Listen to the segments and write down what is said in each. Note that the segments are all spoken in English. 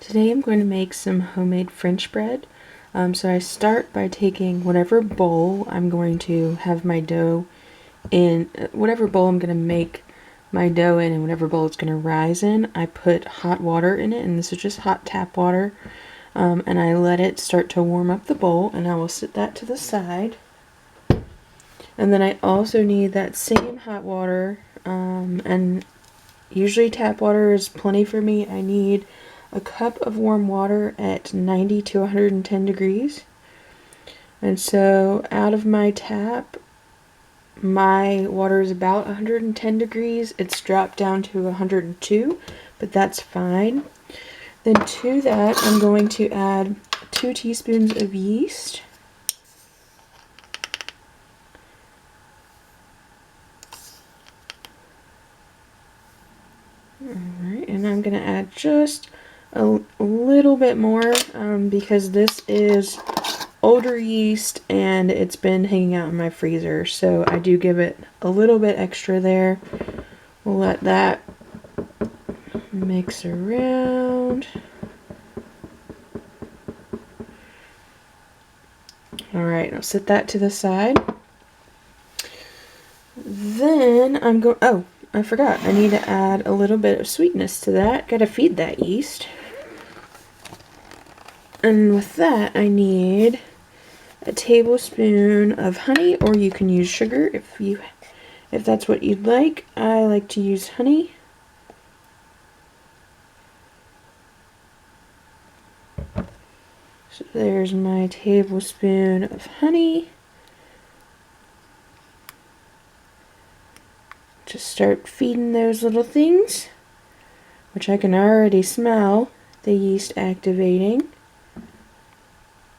Today I'm going to make some homemade French bread. So I start by taking whatever bowl I'm going to have my dough in, whatever bowl I'm going to make my dough in, and whatever bowl it's going to rise in, I put hot water in it, and this is just hot tap water, and I let it start to warm up the bowl, and I will set that to the side. And then I also need that same hot water, and usually tap water is plenty for me. I need a cup of warm water at 90 to 110 degrees. And so out of my tap, my water is about 110 degrees. It's dropped down to 102, but that's fine. Then to that, I'm going to add 2 teaspoons of yeast. Alright, and I'm going to add just a little bit more because this is older yeast and it's been hanging out in my freezer, so I do give it a little bit extra there. We'll let that mix around. Alright, I'll set that to the side. Then I'm going, oh, I forgot, I need to add a little bit of sweetness to that. Gotta feed that yeast. And with that, I need a tablespoon of honey, or you can use sugar if that's what you'd like. I like to use honey. So there's my tablespoon of honey. Just start feeding those little things, which I can already smell the yeast activating.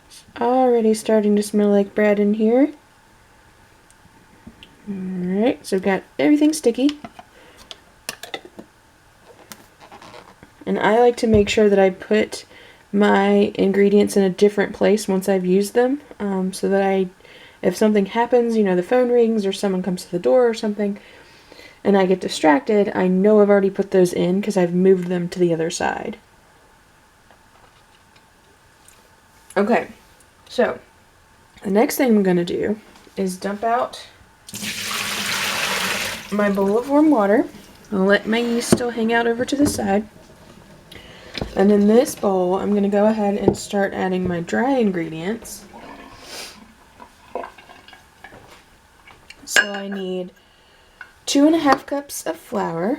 It's already starting to smell like bread in here. Alright, so I've got everything sticky. And I like to make sure that I put my ingredients in a different place once I've used them, so that if something happens, the phone rings or someone comes to the door or something, and I get distracted, I know I've already put those in because I've moved them to the other side. Okay, so the next thing I'm going to do is dump out my bowl of warm water. I'll let my yeast still hang out over to the side. And in this bowl, I'm going to go ahead and start adding my dry ingredients. So I need 2.5 cups of flour.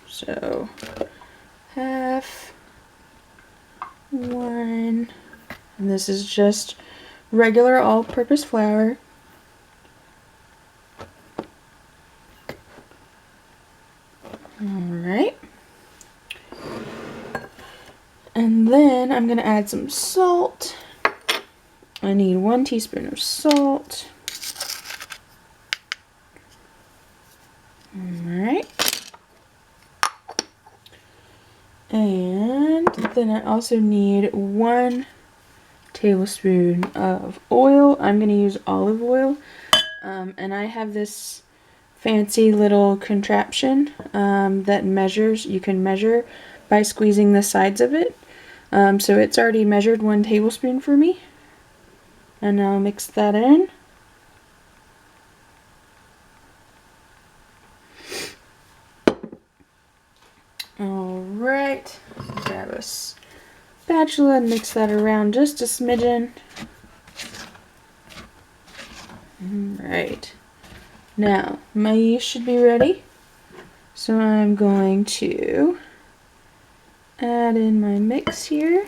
So half, 1, and this is just regular all-purpose flour. Alright. And then I'm going to add some salt. I need 1 teaspoon of salt. Alright. And then I also need 1 tablespoon of oil. I'm going to use olive oil. And I have this fancy little contraption that measures. You can measure by squeezing the sides of it. So it's already measured 1 tablespoon for me. And I'll mix that in. Alright, grab a spatula and mix that around just a smidgen. Alright, now my yeast should be ready. So I'm going to add in my mix here.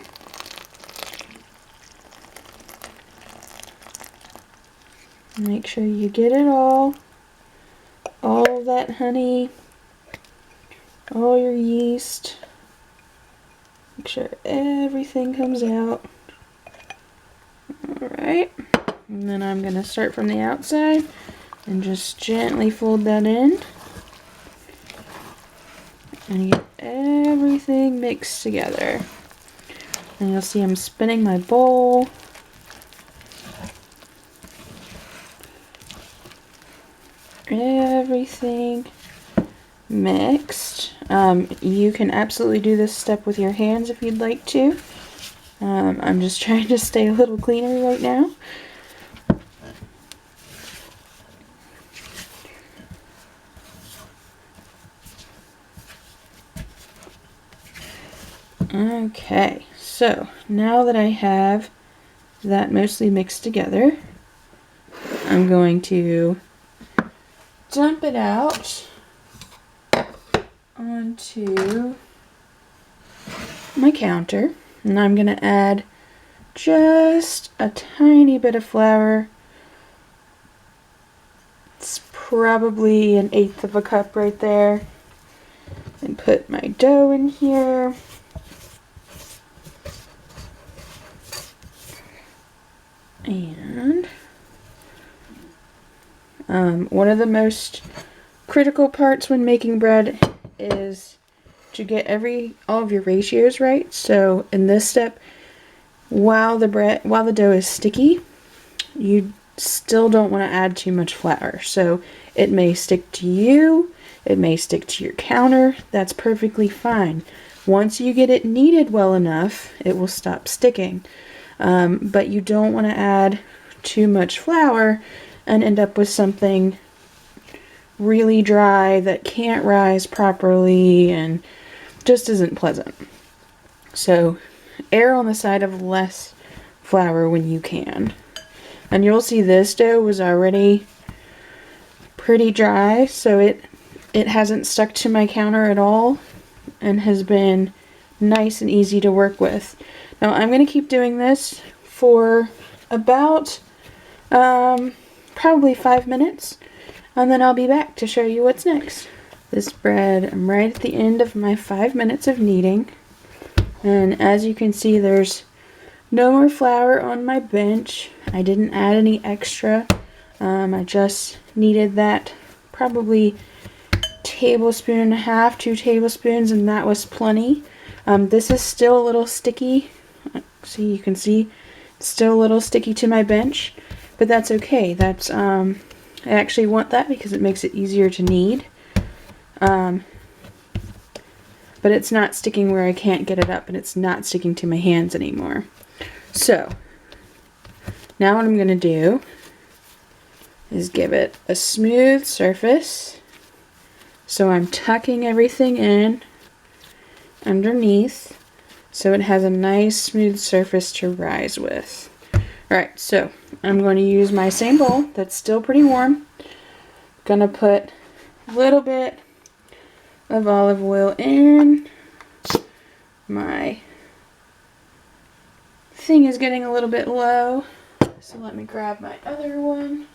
Make sure you get it all that honey, all your yeast. Make sure everything comes out. Alright, and then I'm going to start from the outside and just gently fold that in. And get everything mixed together. And you'll see I'm spinning my bowl. Everything mixed. You can absolutely do this step with your hands if you'd like to. I'm just trying to stay a little cleaner right now. Okay, so now that I have that mostly mixed together, I'm going to dump it out onto my counter, and I'm going to add just a tiny bit of flour. It's probably 1/8 of a cup right there. And put my dough in here. And one of the most critical parts when making bread is to get all of your ratios right. So in this step, while the dough is sticky, you still don't want to add too much flour. So it may stick to you, it may stick to your counter. That's perfectly fine. Once you get it kneaded well enough, it will stop sticking. But you don't want to add too much flour and end up with something really dry that can't rise properly and just isn't pleasant. So err on the side of less flour when you can. And you'll see this dough was already pretty dry, so it hasn't stuck to my counter at all and has been nice and easy to work with. Now I'm going to keep doing this for about probably 5 minutes, and then I'll be back to show you what's next. This bread, I'm right at the end of my 5 minutes of kneading, and as you can see, there's no more flour on my bench. I didn't add any extra. I just kneaded that probably 1.5 tablespoons, 2 tablespoons, and that was plenty. This is still a little sticky. See, you can see it's still a little sticky to my bench, but that's okay. That's I actually want that because it makes it easier to knead. But it's not sticking where I can't get it up, and it's not sticking to my hands anymore. So now what I'm going to do is give it a smooth surface. So I'm tucking everything in underneath so it has a nice smooth surface to rise with. Alright, so I'm going to use my same bowl that's still pretty warm. Gonna put a little bit of olive oil in. My thing is getting a little bit low, so let me grab my other one,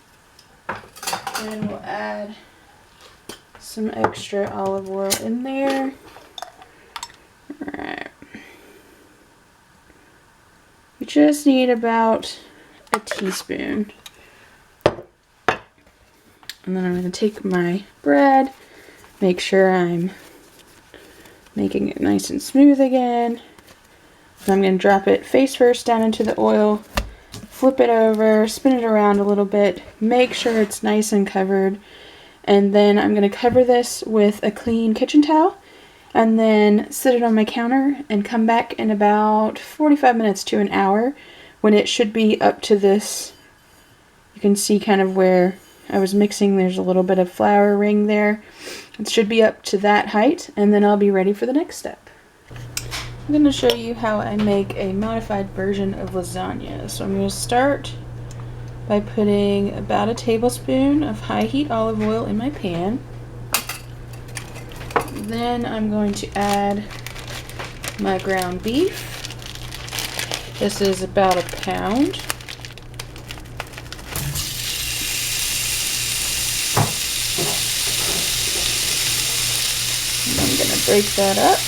and we'll add some extra olive oil in there. Alright. You just need about a teaspoon. And then I'm going to take my bread, make sure I'm making it nice and smooth again. And I'm going to drop it face first down into the oil, flip it over, spin it around a little bit, make sure it's nice and covered. And then I'm going to cover this with a clean kitchen towel and then sit it on my counter and come back in about 45 minutes to an hour when it should be up to this. You can see kind of where I was mixing, there's a little bit of flour ring there. It should be up to that height, and then I'll be ready for the next step. I'm going to show you how I make a modified version of lasagna. So I'm going to start by putting about a tablespoon of high heat olive oil in my pan. Then I'm going to add my ground beef. This is about a pound. And I'm going to break that up.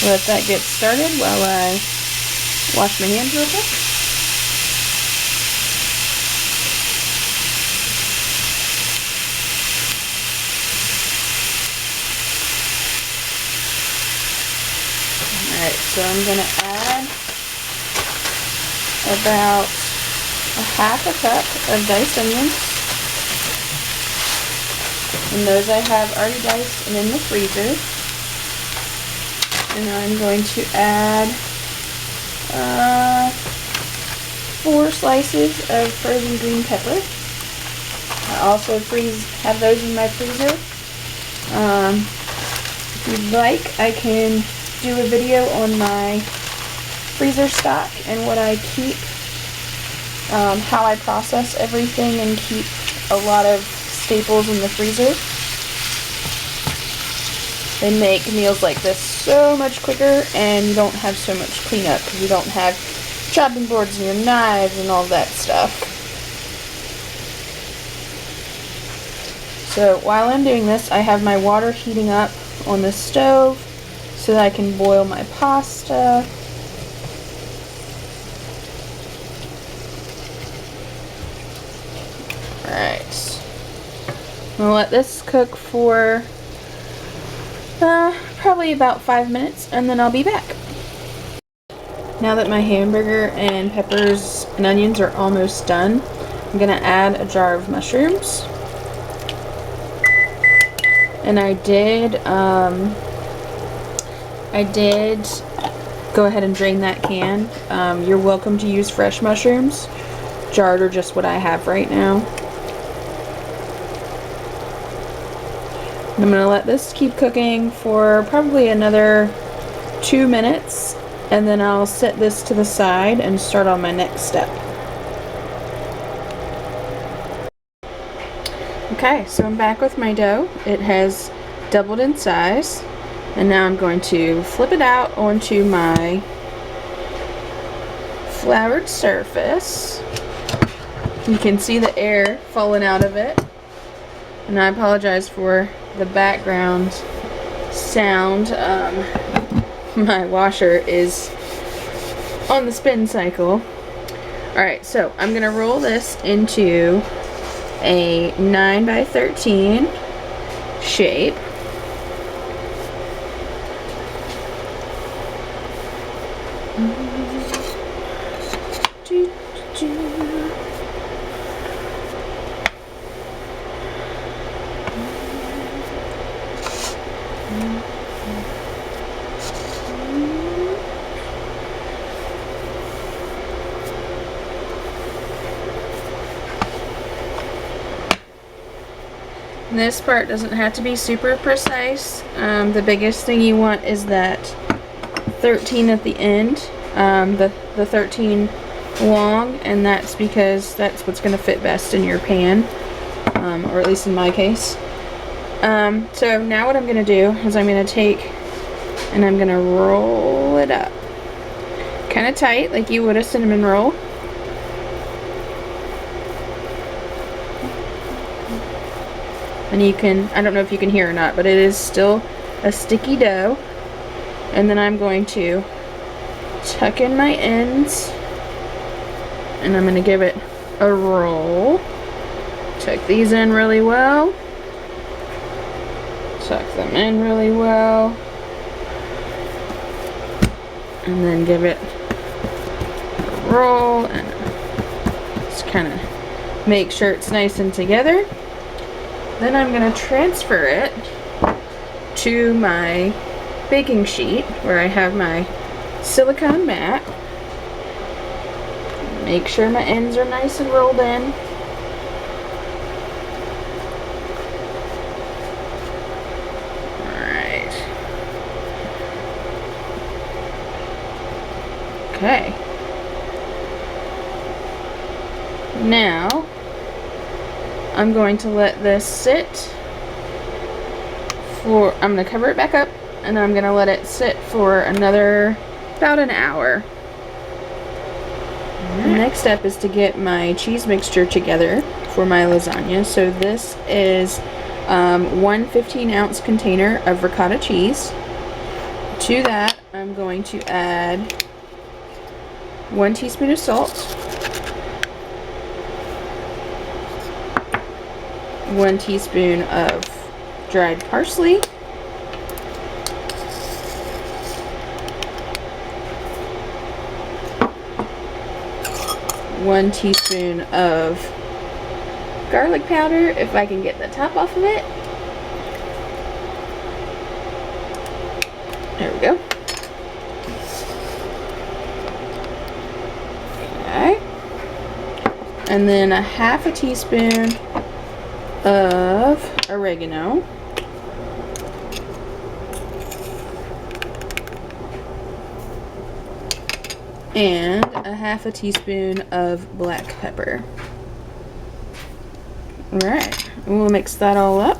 Let that get started while I wash my hands real quick. so I'm going to add about a half a cup of diced onions. And those I have already diced and in the freezer. And I'm going to add 4 slices of frozen green pepper. I also have those in my freezer. If you'd like, I can do a video on my freezer stock and what I keep, how I process everything and keep a lot of staples in the freezer. They make meals like this so much quicker, and you don't have so much cleanup because you don't have chopping boards and your knives and all that stuff. So while I'm doing this, I have my water heating up on the stove so that I can boil my pasta. Alright. I'm going to let this cook for probably about 5 minutes, and then I'll be back. Now that my hamburger and peppers and onions are almost done, I'm going to add a jar of mushrooms. And I did go ahead and drain that can. You're welcome to use fresh mushrooms. Jarred are just what I have right now. And I'm going to let this keep cooking for probably another 2 minutes, and then I'll set this to the side and start on my next step. Okay, so I'm back with my dough. It has doubled in size, and now I'm going to flip it out onto my floured surface. You can see the air falling out of it, and I apologize for the background sound. My washer is on the spin cycle. Alright, so I'm going to roll this into a 9 by 13 shape. This part doesn't have to be super precise. The biggest thing you want is that 13 at the end, the 13 long, and that's because that's what's going to fit best in your pan, or at least in my case. So now what I'm going to do is I'm going to take and I'm going to roll it up kind of tight like you would a cinnamon roll. And you can, I don't know if you can hear or not, but it is still a sticky dough. And then I'm going to tuck in my ends, and I'm going to give it a roll. Tuck these in really well. Tuck them in really well. And then give it a roll, and just kind of make sure it's nice and together. Then I'm going to transfer it to my baking sheet where I have my silicone mat. Make sure my ends are nice and rolled in. Alright. Okay. Now I'm going to let this sit for, I'm going to cover it back up, and I'm going to let it sit for another about an hour. The next step is to get my cheese mixture together for my lasagna. So this is 1 15-ounce container of ricotta cheese. To that, I'm going to add 1 teaspoon of salt, 1 teaspoon of dried parsley, 1 teaspoon of garlic powder if I can get the top off of it. There we go. Okay. And then a half a teaspoon of oregano. And a half a teaspoon of black pepper. Alright, we'll mix that all up.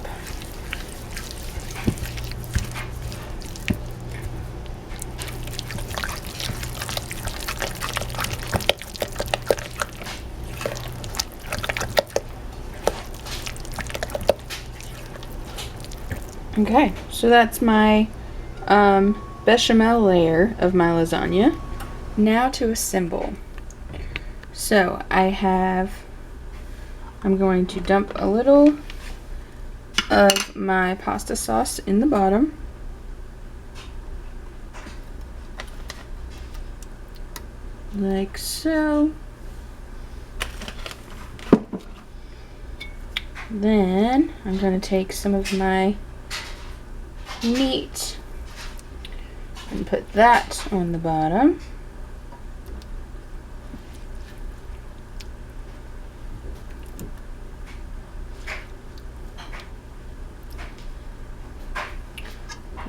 Okay, so that's my bechamel layer of my lasagna. Now to assemble. So I'm going to dump a little of my pasta sauce in the bottom. Like so. Then I'm going to take some of my meat and put that on the bottom.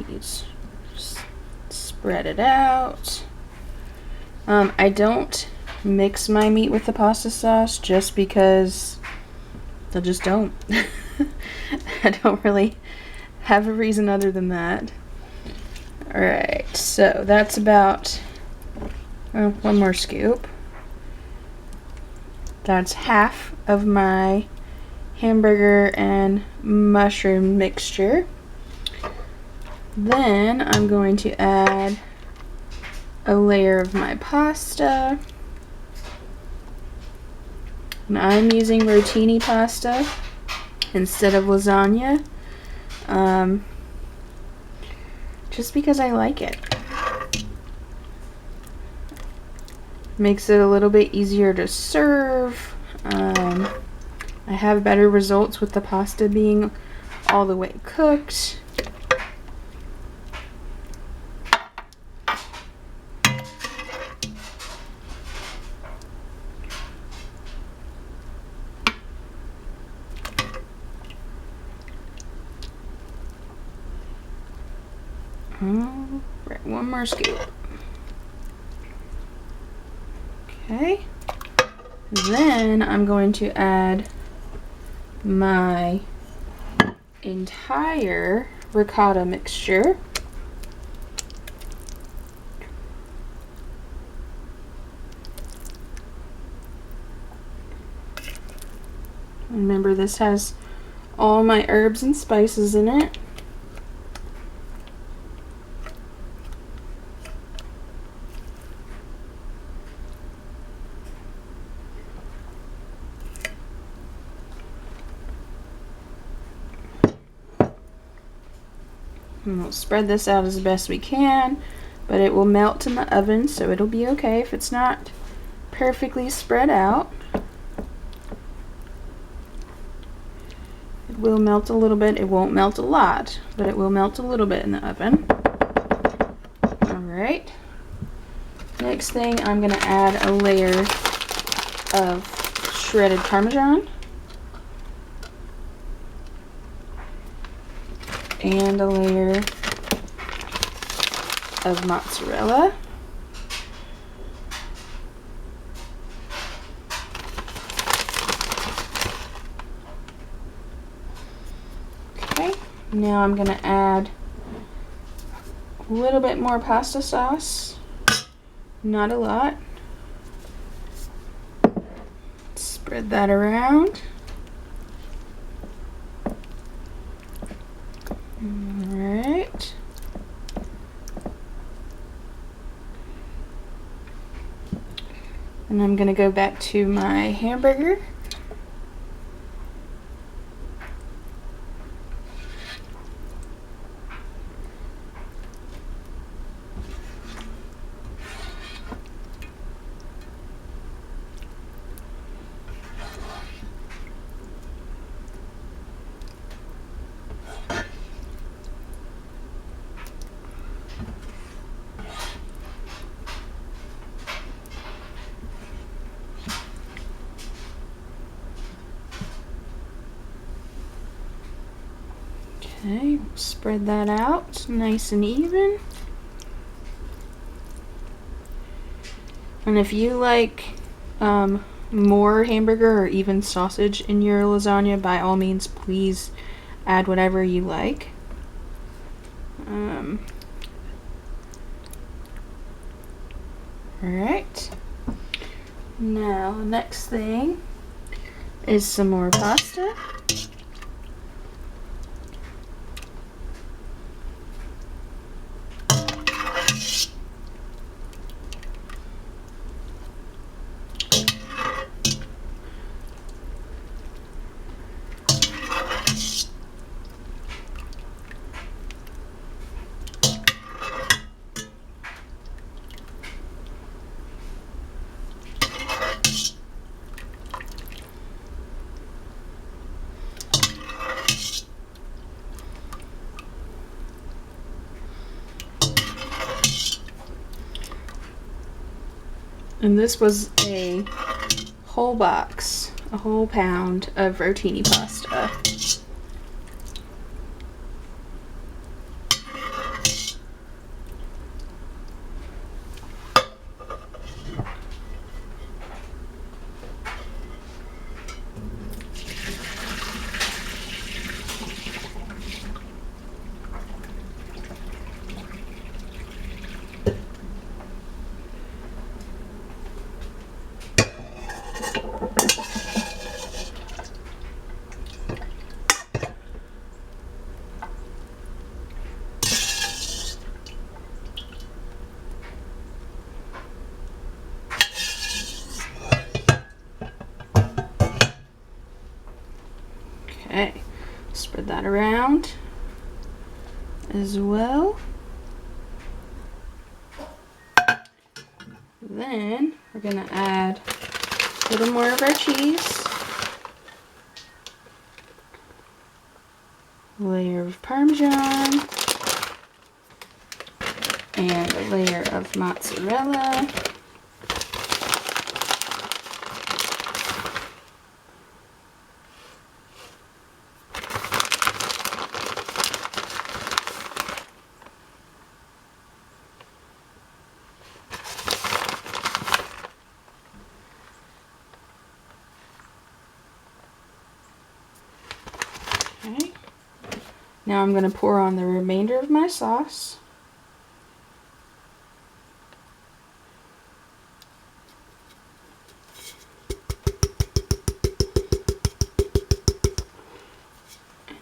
Just spread it out. I don't mix my meat with the pasta sauce just because I just don't. I don't really have a reason other than that. Alright, so that's about one more scoop. That's half of my hamburger and mushroom mixture. Then I'm going to add a layer of my pasta. And I'm using rotini pasta instead of lasagna, just because I like it. Makes it a little bit easier to serve. I have better results with the pasta being all the way cooked. Right, one more scoop. Okay. Then I'm going to add my entire ricotta mixture. Remember, this has all my herbs and spices in it. And we'll spread this out as best we can, but it will melt in the oven, so it'll be okay if it's not perfectly spread out. It will melt a little bit. It won't melt a lot, but it will melt a little bit in the oven. Alright. Next thing, I'm going to add a layer of shredded Parmesan. And a layer of mozzarella. Okay, now I'm going to add a little bit more pasta sauce. Not a lot. Spread that around. Alright. And I'm going to go back to my hamburger. Okay, spread that out nice and even. And if you like more hamburger or even sausage in your lasagna, by all means, please add whatever you like. Alright. Now, next thing is some more pasta. And this was a whole box, a whole pound of rotini pasta. Okay, spread that around as well. Then we're gonna add a little more of our cheese, a layer of Parmesan, and a layer of mozzarella. Okay. Now I'm going to pour on the remainder of my sauce.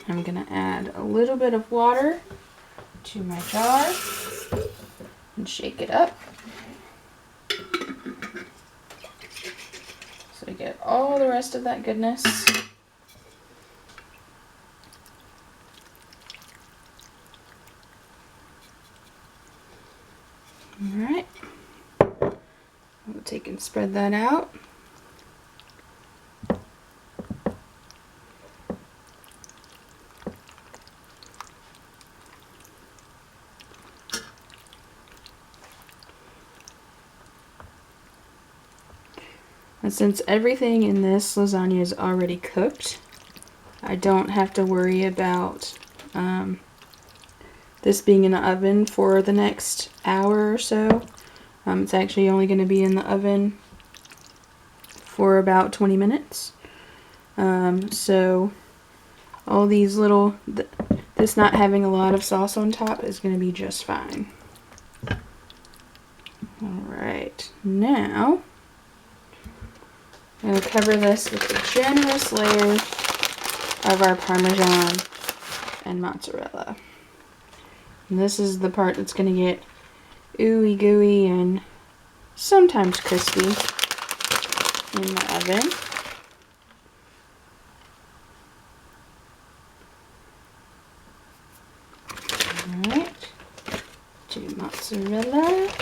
I'm going to add a little bit of water to my jar and shake it up so I get all the rest of that goodness. Alright, I'll take and spread that out. And since everything in this lasagna is already cooked, I don't have to worry about this being in the oven for the next hour or so. It's actually only going to be in the oven for about 20 minutes. So all these little, this not having a lot of sauce on top is going to be just fine. Alright, now I'm going to cover this with a generous layer of our Parmesan and mozzarella. And this is the part that's going to get ooey gooey and sometimes crispy in the oven. Alright, do mozzarella.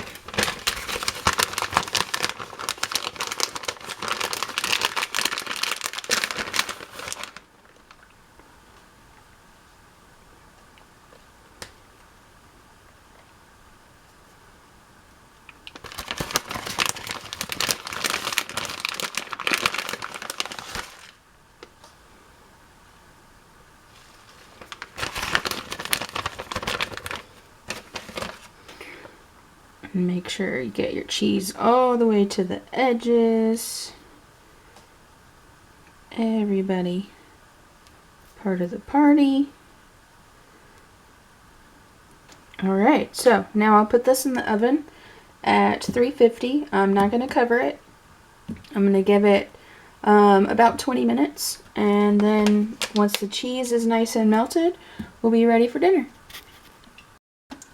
And make sure you get your cheese all the way to the edges. Everybody part of the party. Alright, so now I'll put this in the oven at 350. I'm not going to cover it. I'm going to give it about 20 minutes, and then once the cheese is nice and melted, we'll be ready for dinner.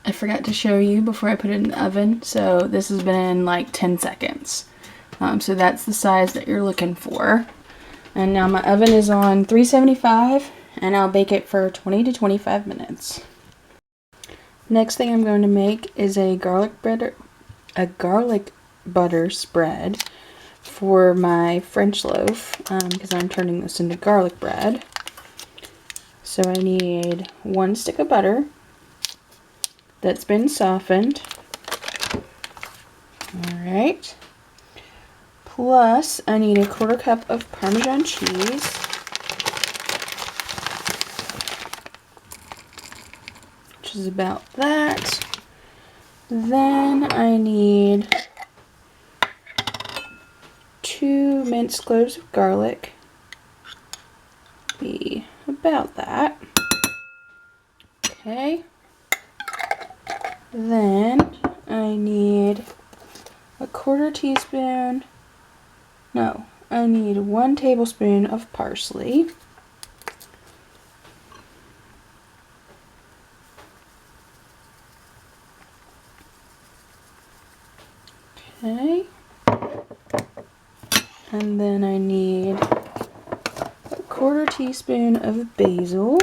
I forgot to show you before I put it in the oven, so this has been in like 10 seconds. So that's the size that you're looking for. And now my oven is on 375, and I'll bake it for 20 to 25 minutes. Next thing I'm going to make is a garlic butter spread for my French loaf, because I'm turning this into garlic bread. So I need 1 stick of butter that's been softened. Alright. Plus, I need a 1/4 cup of Parmesan cheese. Which is about that. Then I need 2 minced cloves of garlic. Be about that. Okay. Then I need a 1/4 teaspoon. No, I need 1 tablespoon of parsley. Okay. And then I need a 1/4 teaspoon of basil.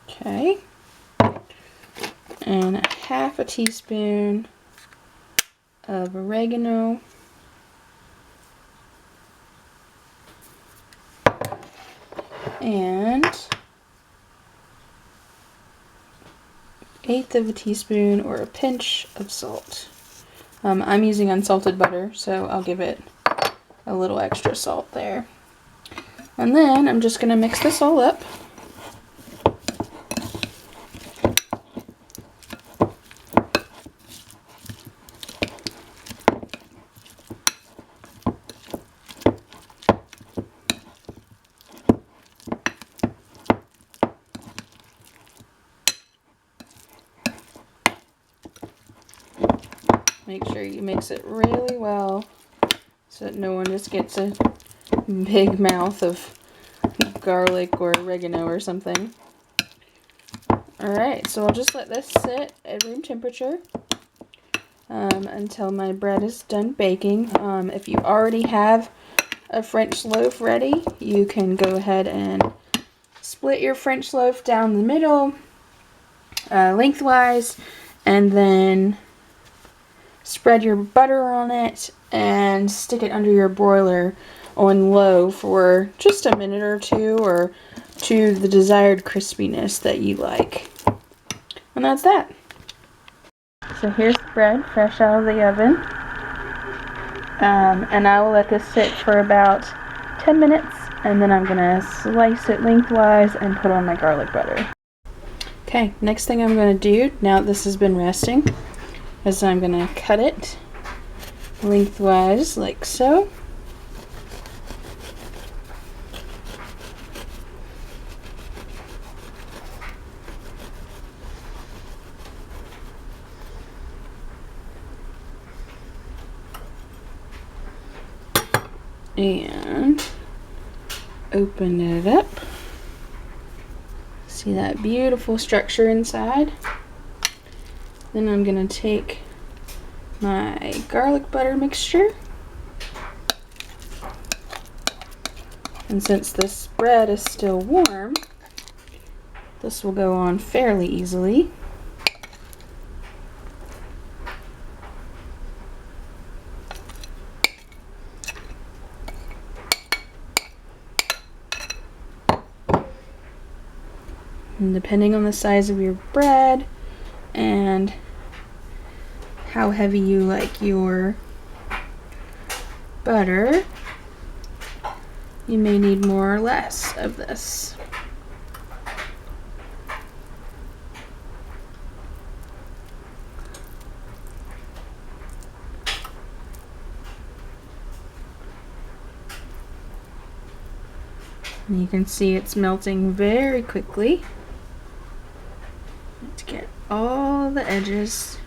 Okay. And 1/2 teaspoon of oregano. And 1/8 teaspoon or a pinch of salt. I'm using unsalted butter, so I'll give it a little extra salt there. And then I'm just going to mix this all up. Make sure you mix it really well so that no one just gets a big mouth of garlic or oregano or something. Alright, so I'll just let this sit at room temperature until my bread is done baking. If you already have a French loaf ready, you can go ahead and split your French loaf down the middle, lengthwise, and then spread your butter on it and stick it under your broiler on low for just a minute or two, or to the desired crispiness that you like. And that's that. So here's the bread fresh out of the oven. And I will let this sit for about 10 minutes, and then I'm going to slice it lengthwise and put on my garlic butter. Okay, next thing I'm going to do, now that this has been resting, is I'm going to cut it lengthwise like so. And open it up. See that beautiful structure inside? Then I'm going to take my garlic butter mixture. And since this bread is still warm, this will go on fairly easily. And depending on the size of your bread and how heavy you like your butter, You may need more or less of this. And you can see it's melting very quickly. To get all the edges.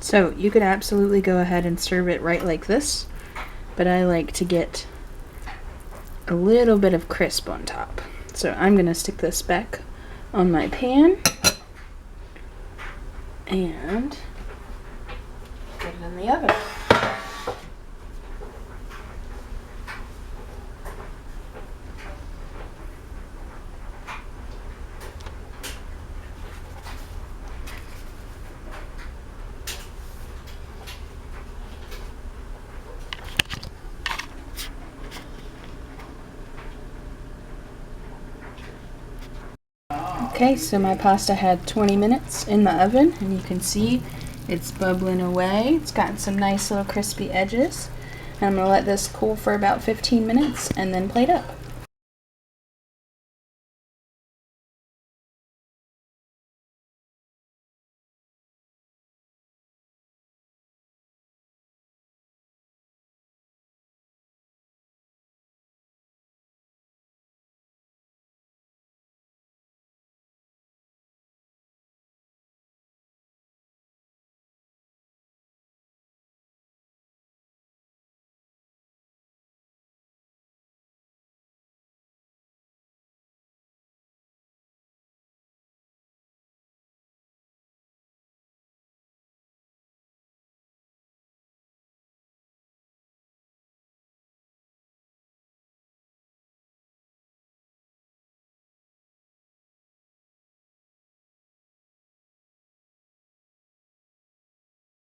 So you could absolutely go ahead and serve it right like this, but I like to get a little bit of crisp on top. So I'm gonna stick this back on my pan and put it in the oven. Okay, so my pasta had 20 minutes in the oven, and you can see it's bubbling away. It's got some nice little crispy edges. And I'm going to let this cool for about 15 minutes and then plate up.